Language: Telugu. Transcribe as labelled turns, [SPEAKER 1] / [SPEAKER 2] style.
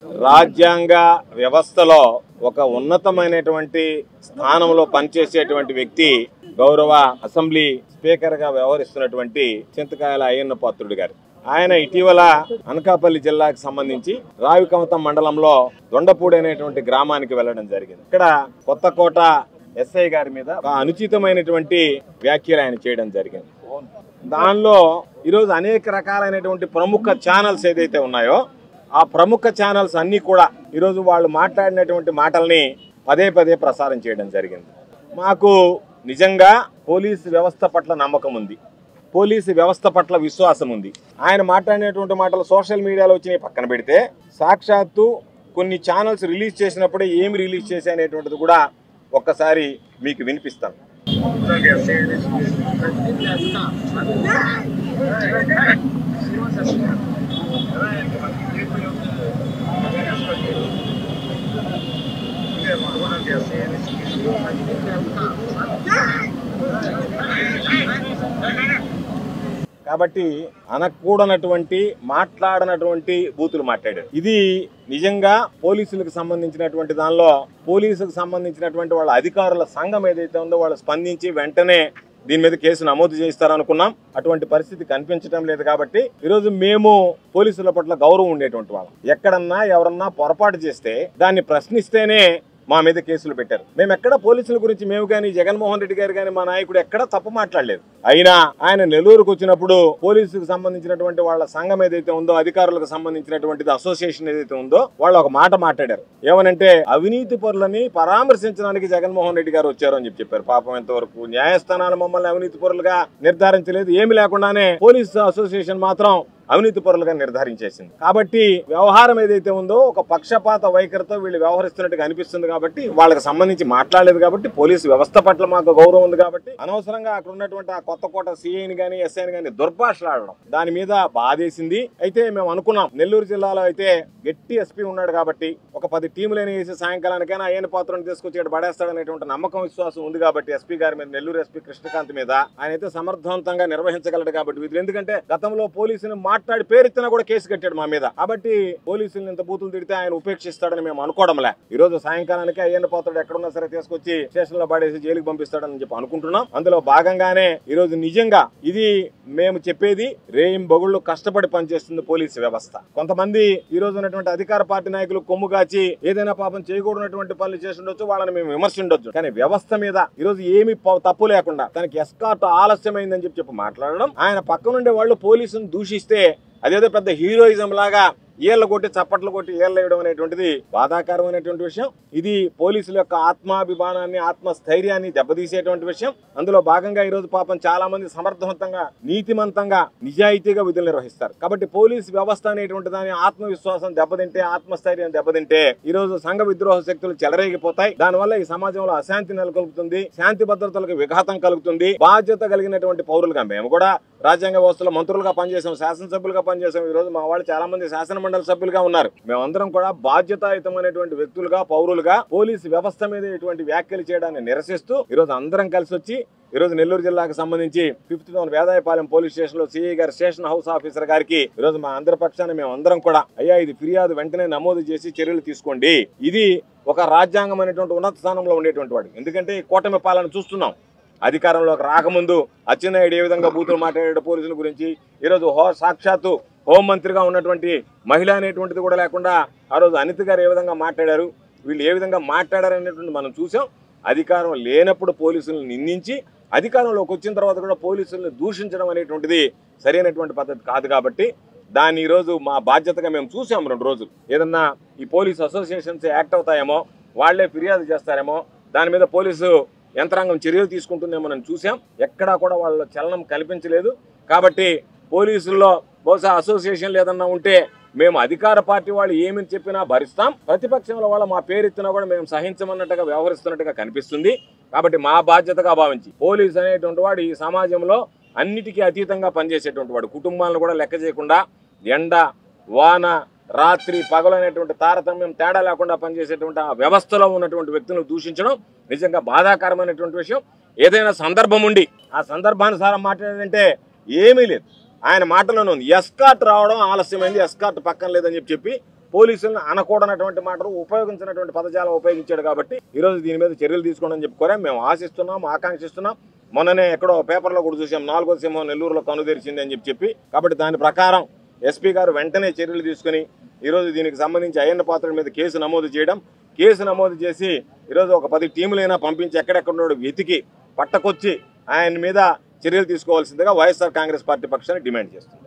[SPEAKER 1] రాజ్యాంగ వ్యవస్థలో ఒక ఉన్నతమైనటువంటి స్థానంలో పనిచేసేటువంటి వ్యక్తి గౌరవ అసెంబ్లీ స్పీకర్ గా వ్యవహరిస్తున్నటువంటి చింతకాయల అయ్యన్న పాత్రుడు గారు. ఆయన ఇటీవల అనకాపల్లి జిల్లాకు సంబంధించి రావికమతం మండలంలో దొండపూడి అనేటువంటి గ్రామానికి వెళ్లడం జరిగింది. ఇక్కడ కొత్తకోట ఎస్ఐ గారి మీద ఒక అనుచితమైనటువంటి వ్యాఖ్యలు ఆయన చేయడం జరిగింది. దానిలో ఈరోజు అనేక రకాలైనటువంటి ప్రముఖ ఛానల్స్ ఏదైతే ఉన్నాయో ఆ ప్రముఖ ఛానల్స్ అన్ని కూడా ఈరోజు వాళ్ళు మాట్లాడినటువంటి మాటల్ని పదే పదే ప్రసారం చేయడం జరిగింది. మాకు నిజంగా పోలీసు వ్యవస్థ పట్ల నమ్మకం ఉంది, పోలీసు వ్యవస్థ పట్ల విశ్వాసం ఉంది. ఆయన మాట్లాడినటువంటి మాటలు సోషల్ మీడియాలో వచ్చినాయి పక్కన పెడితే, సాక్షాత్తు కొన్ని ఛానల్స్ రిలీజ్ చేసినప్పుడే ఏమి రిలీజ్ చేశాయనేటువంటిది కూడా ఒక్కసారి మీకు వినిపిస్తాను. కాబట్టి అనకూడనటువంటి మాట్లాడనటువంటి బూతులు మాట్లాడారు. ఇది నిజంగా పోలీసులకు సంబంధించినటువంటి దానిలో పోలీసులకు సంబంధించినటువంటి వాళ్ళ అధికారుల సంఘం ఏదైతే ఉందో వాళ్ళు స్పందించి వెంటనే దీని మీద కేసు నమోదు చేయిస్తారనుకున్నాం. అటువంటి పరిస్థితి కనిపించడం లేదు. కాబట్టి ఈరోజు మేము పోలీసుల పట్ల గౌరవం ఉండేటువంటి వాళ్ళం. ఎక్కడన్నా ఎవరన్నా పొరపాటు చేస్తే దాన్ని ప్రశ్నిస్తేనే మా మీద కేసులు పెట్టారు. మేము ఎక్కడ పోలీసుల గురించి మేము కానీ జగన్మోహన్ రెడ్డి గారు కానీ మా నాయకుడు ఎక్కడ తప్పు మాట్లాడలేదు. అయినా ఆయన నెల్లూరుకు వచ్చినప్పుడు పోలీసుకు సంబంధించినటువంటి వాళ్ళ సంఘం ఏదైతే ఉందో, అధికారులకు సంబంధించినటువంటిది అసోసియేషన్ ఏదైతే ఉందో, వాళ్ళు ఒక మాట మాట్లాడారు. ఏమనంటే అవినీతి పరులని పరామర్శించడానికి జగన్మోహన్ రెడ్డి గారు వచ్చారు అని చెప్పారు. పాపం ఎంతవరకు న్యాయస్థానాలు మమ్మల్ని అవినీతి పరులుగా నిర్ధారించలేదు. ఏమి లేకుండానే పోలీసు అసోసియేషన్ మాత్రం అవినీతి పరులుగా నిర్ధారించేసింది. కాబట్టి వ్యవహారం ఏదైతే ఉందో ఒక పక్షపాత వైఖరితో వీళ్ళు వ్యవహరిస్తున్నట్టుగా అనిపిస్తుంది. కాబట్టి వాళ్ళకి సంబంధించి మాట్లాడలేదు. కాబట్టి పోలీసు వ్యవస్థ పట్ల మాకు గౌరవం ఉంది. కాబట్టి అనవసరంగా అక్కడ ఉన్నటువంటి ఆ కొత్తకోట సిఐని గానీ ఎస్ఐని గానీ దుర్భాషలాడడం దాని మీద బాధేసింది. అయితే మేము అనుకున్నాం నెల్లూరు జిల్లాలో అయితే గట్టి ఎస్పీ ఉన్నాడు కాబట్టి ఒక 10 టీములని వేసి సాయంకాలానికైనా అయ్యన్న పాత్రను తీసుకొచ్చి పడేస్తాడనేటువంటి నమ్మకం విశ్వాసం ఉంది. కాబట్టి ఎస్పీ గారి మీద, నెల్లూరు ఎస్పీ కృష్ణకాంత్ మీద ఆయన అయితే సమర్థవంతంగా నిర్వహించగలడు. కాబట్టి వీళ్ళు ఎందుకంటే గతంలో పోలీసుని మాట్లాడి పేరెత్తినా కూడా కేసు కట్టాడు మా మీద. కాబట్టి పోలీసులు ఇంత బూతులు తిడితే ఆయన ఉపేక్షిస్తాడని మేము అనుకోవడంలే. ఈ రోజు సాయంకాలానికి అయ్యన్న పాత్రుడు ఎక్కడున్నా సరే తీసుకొచ్చి స్టేషన్ లో పడేసి జైలుకి పంపిస్తాడని చెప్పి అనుకుంటున్నాం. అందులో భాగంగానే ఈ రోజు నిజంగా ఇది మేము చెప్పేది రేయింబగుళ్ళు కష్టపడి పనిచేస్తుంది పోలీసు వ్యవస్థ. కొంతమంది ఈ రోజు ఉన్నటువంటి అధికార పార్టీ నాయకులు కొమ్ము కాచి ఏదైనా పాపం చేయకూడనటువంటి పనులు చేసి ఉండొచ్చు, వాళ్ళని మేము విమర్శించొచ్చు. కానీ వ్యవస్థ మీద ఈ రోజు ఏమి తప్పు లేకుండా తనకి ఎస్కార్ట్ ఆలస్యమైందని చెప్పి మాట్లాడడం, ఆయన పక్క నుండే వాళ్ళు పోలీసును దూషిస్తే అదేదో పెద్ద హీరోయిజం లాగా ఏళ్ల కొట్టి చప్పట్లు కొట్టి ఏళ్ళు వేయడం అనేటువంటిది బాధాకరమైనటువంటి విషయం. ఇది పోలీసుల యొక్క ఆత్మాభిమానాన్ని, ఆత్మస్థైర్యాన్ని దెబ్బతీసేటువంటి విషయం. అందులో భాగంగా ఈ రోజు పాపం చాలా మంది సమర్థవంతంగా, నీతిమంతంగా, నిజాయితీగా విధులు నిర్వహిస్తారు. కాబట్టి పోలీసు వ్యవస్థ అనేటువంటి దాని ఆత్మవిశ్వాసం దెబ్బతింటే, ఆత్మస్థైర్యం దెబ్బతింటే ఈ రోజు సంఘ విద్రోహ శక్తులు చెలరేగిపోతాయి. దానివల్ల ఈ సమాజంలో అశాంతి నెలకొల్పుతుంది, శాంతి భద్రతలకు విఘాతం కలుగుతుంది. బాధ్యత కలిగినటువంటి పౌరులుగా మేము కూడా రాజ్యాంగ వ్యవస్థలో మంత్రులుగా పనిచేసాం, శాసనసభ్యులుగా పనిచేసాం. ఈ రోజు మా వాళ్ళు చాలా మంది శాసన మండలి సభ్యులుగా ఉన్నారు. మేమందరం కూడా బాధ్యతాయుతమైనటువంటి వ్యక్తులుగా, పౌరులుగా పోలీసు వ్యవస్థ మీద ఇటువంటి వ్యాఖ్యలు చేయడాన్ని నిరసిస్తూ ఈ రోజు అందరం కలిసి వచ్చి ఈ రోజు నెల్లూరు జిల్లాకు సంబంధించి 5th town Vedayapalem police station లో సిఐ గారు, స్టేషన్ హౌస్ ఆఫీసర్ గారికి ఈ రోజు మా అందరి పక్షాన మేము అందరం కూడా అయ్యా ఇది ఫిర్యాదు వెంటనే నమోదు చేసి చర్యలు తీసుకోండి. ఇది ఒక రాజ్యాంగం అనేటువంటి ఉన్నత స్థానంలో ఉండేటువంటి వాడు. ఎందుకంటే కూటమి పాలన చూస్తున్నాం. అధికారంలోకి రాకముందు అచ్చెన్నాయుడు ఏ విధంగా బూతులు మాట్లాడాడు పోలీసుల గురించి, ఈరోజు సాక్షాత్తు హోంమంత్రిగా ఉన్నటువంటి మహిళ అనేటువంటిది కూడా లేకుండా ఆ రోజు అనిత గారు ఏ విధంగా మాట్లాడారు, వీళ్ళు ఏ విధంగా మాట్లాడారు అనేటువంటి మనం చూసాం. అధికారం లేనప్పుడు పోలీసులను నిందించి అధికారంలోకి వచ్చిన తర్వాత కూడా పోలీసులను దూషించడం అనేటువంటిది సరైనటువంటి పద్ధతి కాదు. కాబట్టి దాన్ని ఈరోజు మా బాధ్యతగా మేము చూసాం. 2 రోజులు ఏదన్నా ఈ పోలీసు అసోసియేషన్స్ యాక్ట్ అవుతాయేమో, వాళ్లే ఫిర్యాదు చేస్తారేమో, దాని మీద పోలీసు యంత్రాంగం చర్యలు తీసుకుంటుందేమో అని చూసాం. ఎక్కడా కూడా వాళ్ళ చలనం కల్పించలేదు. కాబట్టి పోలీసుల్లో బహుశా అసోసియేషన్లు ఏదన్నా ఉంటే మేము అధికార పార్టీ వాళ్ళు ఏమని చెప్పినా భరిస్తాం, ప్రతిపక్షంలో వాళ్ళు మా పేరెత్తినా కూడా మేము సహించమన్నట్టుగా వ్యవహరిస్తున్నట్టుగా కనిపిస్తుంది. కాబట్టి మా బాధ్యతగా భావించి పోలీసు అనేటువంటి వాడు ఈ సమాజంలో అన్నిటికీ అతీతంగా పనిచేసేటువంటి వాడు. కుటుంబాలను కూడా లెక్క చేయకుండా ఎండ, వాన, రాత్రి, పగలు అనేటువంటి తారతమ్యం తేడా లేకుండా పనిచేసేటువంటి ఆ వ్యవస్థలో ఉన్నటువంటి వ్యక్తులను దూషించడం నిజంగా బాధాకరమైనటువంటి విషయం. ఏదైనా సందర్భం ఉండి ఆ సందర్భానుసారం మాట్లాడాలంటే ఏమీ లేదు. ఆయన మాటలోనే ఉంది, ఎస్కార్ట్ రావడం ఆలస్యమైంది, ఎస్కార్ట్ పక్కన లేదని చెప్పి పోలీసులను అనకూడనటువంటి మాటలు ఉపయోగించినటువంటి పదజాలం ఉపయోగించాడు కాబట్టి ఈరోజు దీని మీద చర్యలు తీసుకోవడం చెప్పి కోరాం. మేము ఆశిస్తున్నాం, ఆకాంక్షిస్తున్నాం. మొన్ననే ఎక్కడో పేపర్లో కూడా చూసాం, 4వ సింహం నెల్లూరులో కనుదెరిచింది అని చెప్పి. కాబట్టి దాని ప్రకారం ఎస్పీ గారు వెంటనే చర్యలు తీసుకుని ఈరోజు దీనికి సంబంధించి అయ్యన్న పాత్రుడి మీద కేసు నమోదు చేయడం, కేసు నమోదు చేసి ఈరోజు ఒక 10 టీములైనా పంపించి ఎక్కడెక్కడ వెతికి పట్టకొచ్చి ఆయన మీద చర్యలు తీసుకోవాల్సిందిగా వైఎస్ఆర్ కాంగ్రెస్ పార్టీ పక్షాన్ని డిమాండ్ చేస్తుంది.